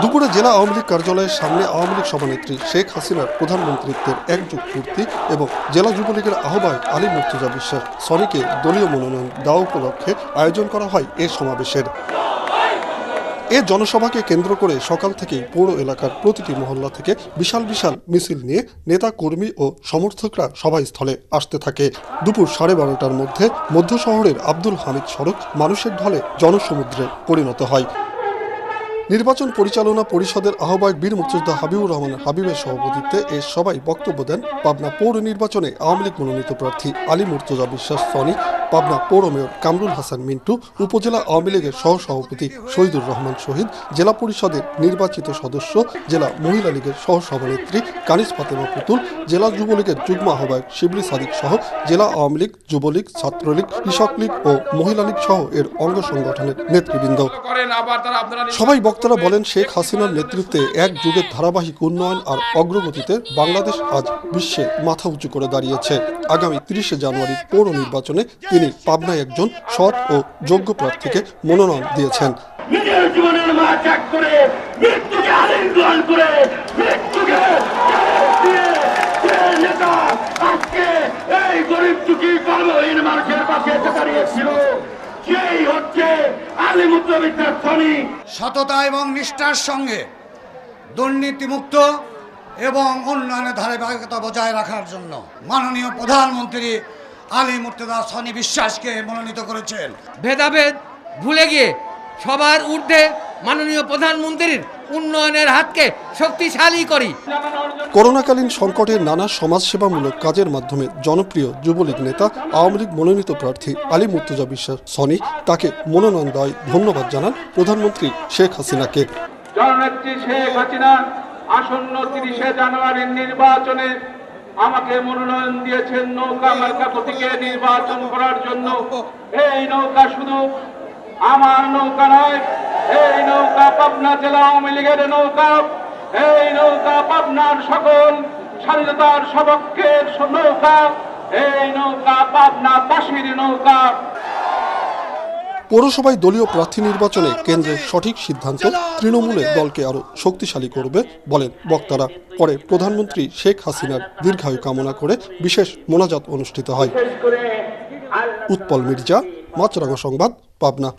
দুপুরে জেলা আওয়ামী লীগ কার্যালয়ের সামনে আওয়ামী লীগ সভানেত্রী শেখ হাসিনার প্রধানমন্ত্রীত্বের একযুগ পূর্তি এবং জেলা যুবলীগের আহ্বায়ক আলী মুর্তজা বিশ্বাস সনিকে দলীয় মনোনয়ন দেওয়া উপলক্ষে আয়োজন করা হয় এ সমাবেশের। এ জনসভাকে কেন্দ্র করে সকাল থেকেই পৌর এলাকার প্রতিটি মহল্লা থেকে বিশাল বিশাল মিছিল নিয়ে নেতা কর্মী ও সমর্থকরা সভাস্থলে আসতে থাকে। দুপুর 12:30টার মধ্যে মধ্য শহরের আব্দুল হামিদ সড়ক মানুষের ঢলে জনসমুদ্রে পরিণত হয়। নির্বাচন পরিচালনা পরিষদের আহ্বায়ক বীর মুক্তিযোদ্ধা হাবিবুর রহমান হাবিবের সভাপতিত্বে এ সভায় বক্তব্য দেন পাবনা পৌর নির্বাচনে আওয়ামী লীগ মনোনীত প্রার্থী আলী মুর্তজা বিশ্বাস সনি, পাবনা পৌর মেয়র কামরুল হাসান মিন্টু, উপজেলা আওয়ামী লীগের সহসভাপতি শহীদুর রহমান শহীদ, জেলা পরিষদের নির্বাচিত সদস্য, জেলা মহিলা লীগের সহসভানেত্রী কানিজ ফাতেমা পুতুল, জেলা যুবলীগের যুগ্ম আহ্বায়ক শিবলি সাদিক সহ জেলা আওয়ামী লীগ, যুবলীগ, ছাত্রলীগ, কৃষক লীগ ও মহিলা লীগ সহ এর অঙ্গ সংগঠনের নেতৃবৃন্দ। সবাই বক্তারা বলেন, শেখ হাসিনার নেতৃত্বে এক যুগের ধারাবাহিক উন্নয়ন আর অগ্রগতিতে বাংলাদেশ আজ বিশ্বে মাথা উঁচু করে দাঁড়িয়েছে। আগামী 30শে জানুয়ারির পৌর নির্বাচনে তিনি পাবনায় একজন সৎ ও যোগ্য প্রার্থীকে মনোনয়ন দিয়েছেন। নিজের জীবনের মা ত্যাগ করে মৃত্যুকে আলিঙ্গন করে মৃত্যুকে নেতা আজকে এই গরিব দুঃখী কর্মহীন মানুষের পাশে দাঁড়িয়েছিল, সেই হচ্ছে আলী মুর্তজা বিশ্বাস সনি। সততা এবং নিষ্ঠার সঙ্গে দুর্নীতিমুক্ত এবং উন্নয়নের ধারাবাহিকতা বজায় রাখার জন্য মাননীয় প্রধানমন্ত্রী আলী মুর্তজা সনি বিশ্বাসকে মনোনীত করেছেন। ভেদাভেদ ভুলে গিয়ে সবার ঊর্ধ্বে মাননীয় প্রধানমন্ত্রীর উন্নয়নের হাতকে শক্তিশালী করি। করোনাকালীন সংকটে নানা সমাজসেবামূলক কাজের মাধ্যমে জনপ্রিয় যুবলীগ নেতা আওয়ামী লীগ মনোনীত প্রার্থী আলী মুর্তজা বিশ্বাস সনি তাকে মনোনয়ন দেওয়ায় ধন্যবাদ জানান প্রধানমন্ত্রী শেখ হাসিনাকে। জননেত্রী শেখ হাসিনা আসন্ন 30শে জানুয়ারির নির্বাচনে আমাকে মনোনয়ন দিয়েছেন নৌকা মার্কা প্রতীকে নির্বাচন করার জন্য। এই নৌকা শুধু আমার নৌকা নয়, এই নৌকা পাবনা জেলা আওয়ামী লীগের নৌকা, এই নৌকা পাবনার সকল স্বাধীনতার সপক্ষের নৌকা, এই নৌকা পাবনাবাসীর নৌকা। পৌরসভায় দলীয় প্রার্থী নির্বাচনে কেন্দ্রের সঠিক সিদ্ধান্ত তৃণমূলের দলকে আরও শক্তিশালী করবে বলেন বক্তারা। পরে প্রধানমন্ত্রী শেখ হাসিনার দীর্ঘায়ু কামনা করে বিশেষ মোনাজাত অনুষ্ঠিত হয়। উৎপল মির্জা, মাছরাঙা সংবাদ, পাবনা।